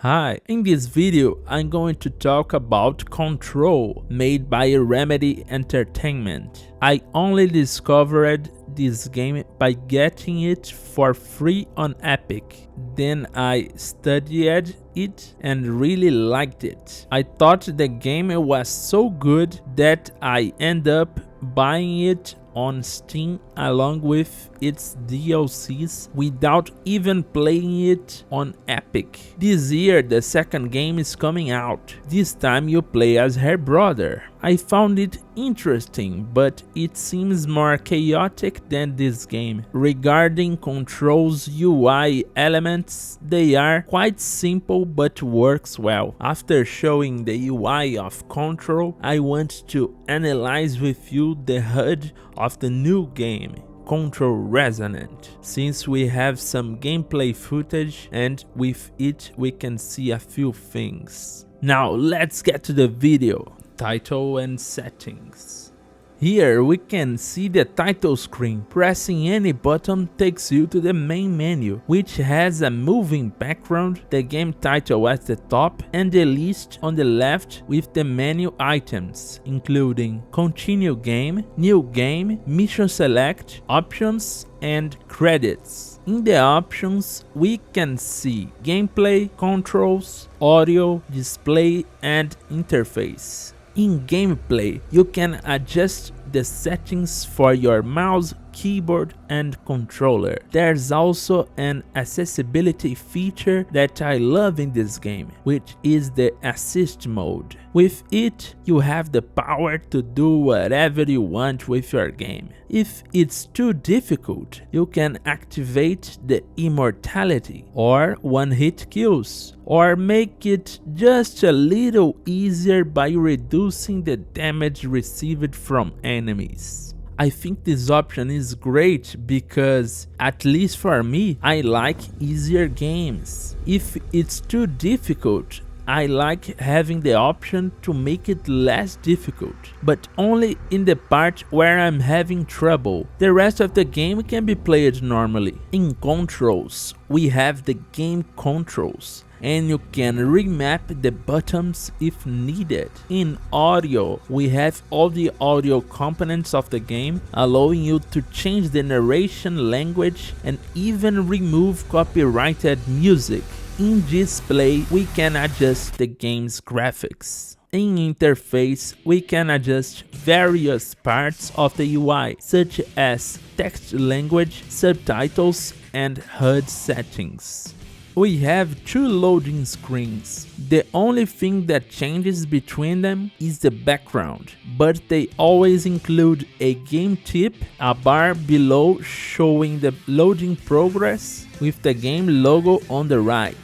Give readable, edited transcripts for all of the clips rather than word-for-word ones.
Hi, in this video I'm going to talk about Control, made by Remedy Entertainment. I only discovered this game by getting it for free on Epic. Then I studied it and really liked it. I thought the game was so good that I ended up buying it on Steam along with its DLCs without even playing it on Epic. This year the second game is coming out. This time you play as her brother. I found it interesting, but it seems more chaotic than this game. Regarding Control's UI elements, they are quite simple but works well. After showing the UI of Control, I want to analyze with you the HUD of the new game, Control Resonant, since we have some gameplay footage and with it we can see a few things. Now let's get to the video. Title and settings. Here we can see the title screen. Pressing any button takes you to the main menu, which has a moving background, the game title at the top, and the list on the left with the menu items, including Continue Game, New Game, Mission Select, Options, and Credits. In the options, we can see Gameplay, Controls, Audio, Display, and Interface. In gameplay, you can adjust the settings for your mouse, keyboard, and controller. There's also an accessibility feature that I love in this game, which is the assist mode. With it, you have the power to do whatever you want with your game. If it's too difficult, you can activate the immortality or one-hit kills, or make it just a little easier by reducing the damage received from enemies. I think this option is great because, at least for me, I like easier games. If it's too difficult, I like having the option to make it less difficult, but only in the part where I'm having trouble. The rest of the game can be played normally. In Controls, we have the game controls, and you can remap the buttons if needed. In audio, we have all the audio components of the game, allowing you to change the narration language and even remove copyrighted music. In display, we can adjust the game's graphics. In interface, we can adjust various parts of the UI, such as text language, subtitles, and HUD settings. We have two loading screens. The only thing that changes between them is the background, but they always include a game tip, a bar below showing the loading progress with the game logo on the right,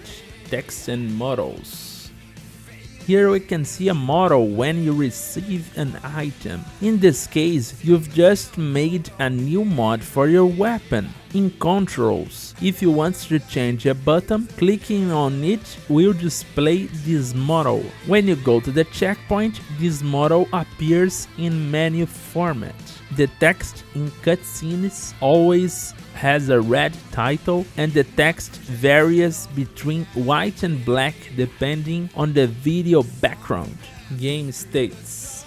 text and modals. Here we can see a modal when you receive an item. In this case, you've just made a new mod for your weapon. In Controls, if you want to change a button, clicking on it will display this modal. When you go to the checkpoint, this modal appears in menu format. The text in cutscenes always has a red title, and the text varies between white and black depending on the video background. Game states.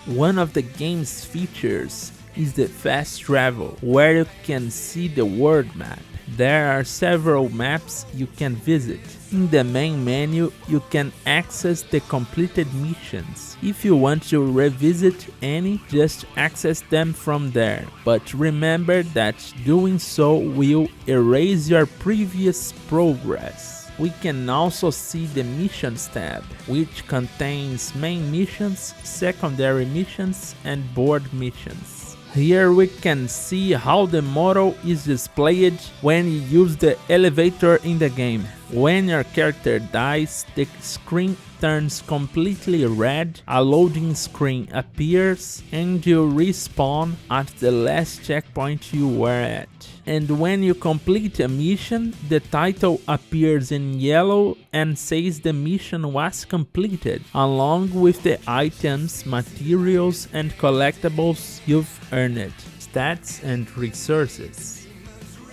One of the game's features is the fast travel, where you can see the world map. There are several maps you can visit. In the main menu, you can access the completed missions. If you want to revisit any, just access them from there. But remember that doing so will erase your previous progress. We can also see the Missions tab, which contains main missions, secondary missions, and board missions. Here we can see how the modal is displayed when you use the elevator in the game. When your character dies, the screen turns completely red, a loading screen appears, and you respawn at the last checkpoint you were at. And when you complete a mission, the title appears in yellow and says the mission was completed, along with the items, materials, and collectibles you've earned, stats and resources.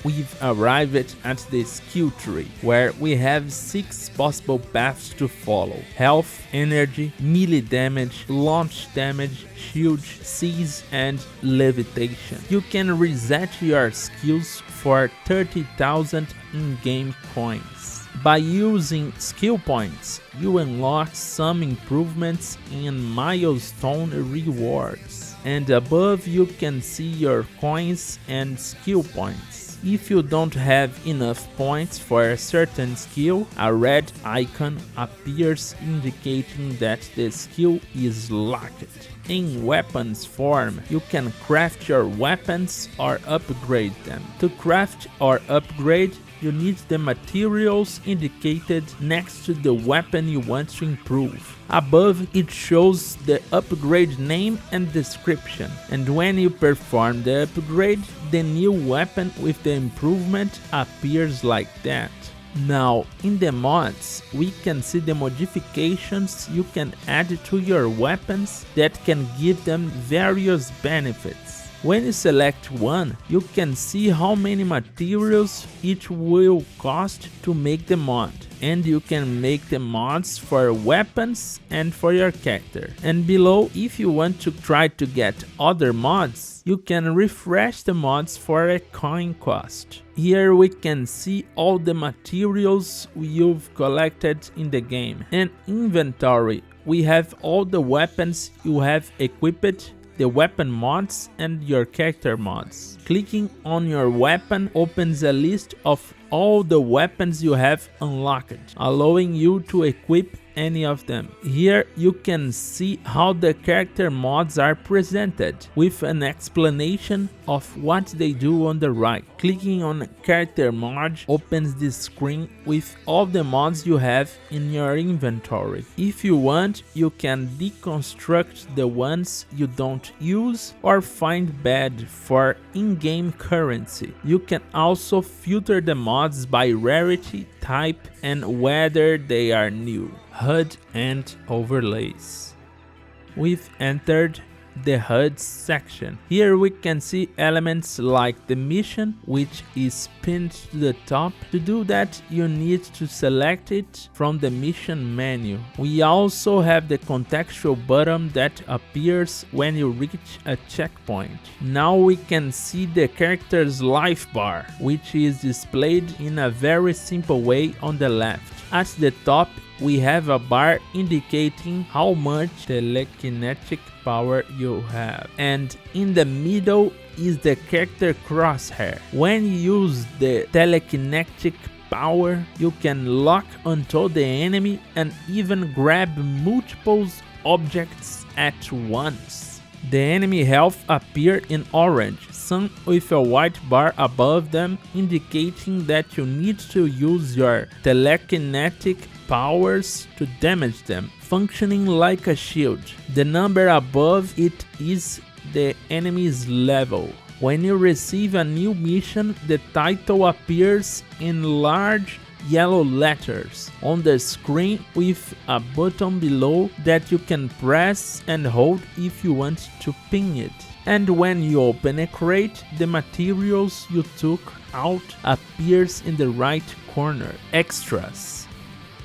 we've arrived at the skill tree, where we have 6 possible paths to follow: health, energy, melee damage, launch damage, shield, seize, and levitation. You can reset your skills for 30,000 in-game coins. By using skill points, you unlock some improvements in milestone rewards. And above you can see your coins and skill points. If you don't have enough points for a certain skill, a red icon appears indicating that the skill is locked. In weapons form, you can craft your weapons or upgrade them. To craft or upgrade, you need the materials indicated next to the weapon you want to improve. Above, it shows the upgrade name and description, and when you perform the upgrade, the new weapon with the improvement appears like that. Now, in the mods, we can see the modifications you can add to your weapons that can give them various benefits. When you select one, you can see how many materials it will cost to make the mod, and you can make the mods for weapons and for your character. And below, if you want to try to get other mods, you can refresh the mods for a coin cost. Here we can see all the materials you've collected in the game. In inventory, we have all the weapons you have equipped, the weapon mods, and your character mods. Clicking on your weapon opens a list of all the weapons you have unlocked, allowing you to equip any of them. Here you can see how the character mods are presented, with an explanation of what they do on the right. Clicking on character mod opens this screen with all the mods you have in your inventory. If you want, you can deconstruct the ones you don't use or find bad for in-game currency. You can also filter the mods by rarity, type, and whether they are new. HUD and overlays. We've entered the HUD section. Here we can see elements like the mission, which is pinned to the top. To do that, you need to select it from the mission menu. We also have the contextual button that appears when you reach a checkpoint. Now we can see the character's life bar, which is displayed in a very simple way on the left. At the top, we have a bar indicating how much telekinetic power you have, and in the middle is the character crosshair. When you use the telekinetic power, you can lock onto the enemy and even grab multiple objects at once. The enemy health appear in orange, some with a white bar above them indicating that you need to use your telekinetic powers to damage them, functioning like a shield. The number above it is the enemy's level. When you receive a new mission, the title appears in large yellow letters on the screen with a button below that you can press and hold if you want to pin it. And when you open a crate, the materials you took out appears in the right corner. Extras.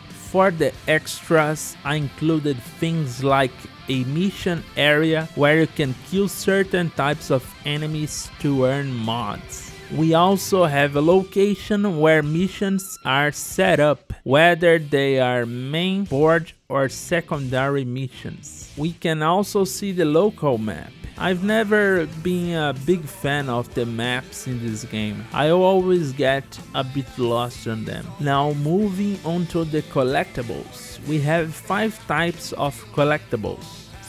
For the extras, I included things like a mission area where you can kill certain types of enemies to earn mods. We also have a location where missions are set up, whether they are main board or secondary missions. We can also see the local map. I've never been a big fan of the maps in this game. I always get a bit lost on them. Now moving on to the collectibles. We have 5 types of collectibles,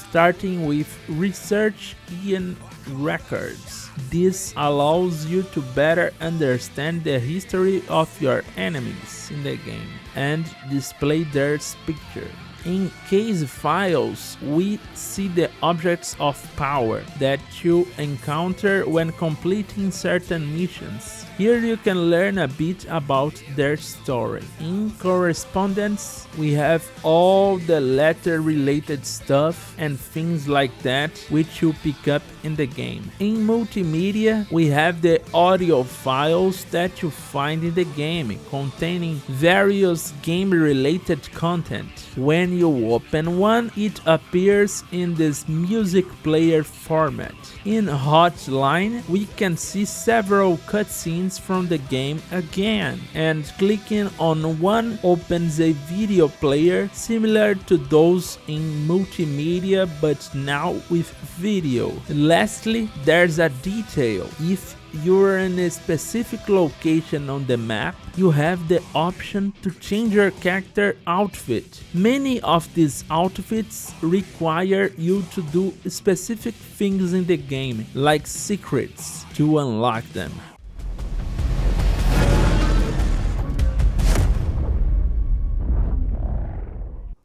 starting with research and records. This allows you to better understand the history of your enemies in the game and display their picture. In case files, we see the objects of power that you encounter when completing certain missions. Here you can learn a bit about their story. In correspondence, we have all the letter-related stuff and things like that which you pick up in the game. In multimedia, we have the audio files that you find in the game, containing various game-related content. When you open one, it appears in this music player format. In Hotline, we can see several cutscenes from the game again, and clicking on one opens a video player similar to those in multimedia but now with video. Lastly, there's a detail. If you're in a specific location on the map, you have the option to change your character outfit. Many of these outfits require you to do specific things in the game, like secrets, to unlock them.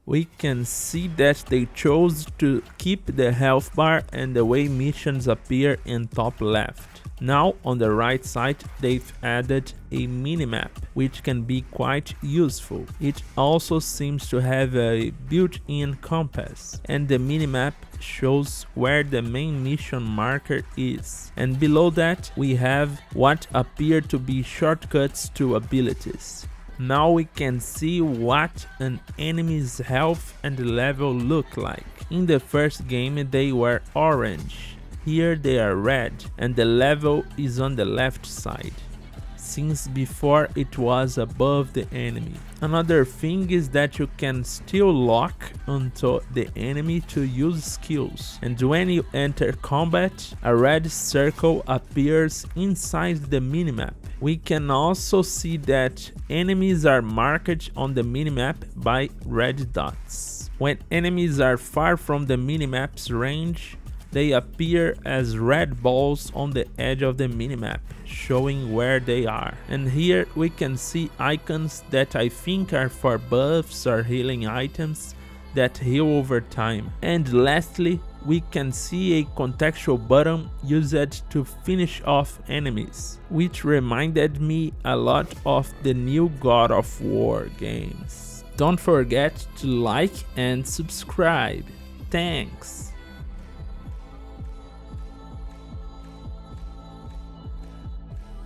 We can see that they chose to keep the health bar and the way missions appear in top left. Now on the right side they've added a minimap, which can be quite useful. It also seems to have a built-in compass, and the minimap shows where the main mission marker is. And below that we have what appear to be shortcuts to abilities. Now we can see what an enemy's health and level look like. In the first game they were orange, here they are red, and the level is on the left side, since before it was above the enemy. Another thing is that you can still lock onto the enemy to use skills, and when you enter combat, a red circle appears inside the minimap. We can also see that enemies are marked on the minimap by red dots. When enemies are far from the minimap's range, they appear as red balls on the edge of the minimap, showing where they are. And here we can see icons that I think are for buffs or healing items that heal over time. And lastly, we can see a contextual button used to finish off enemies, which reminded me a lot of the new God of War games. Don't forget to like and subscribe. Thanks!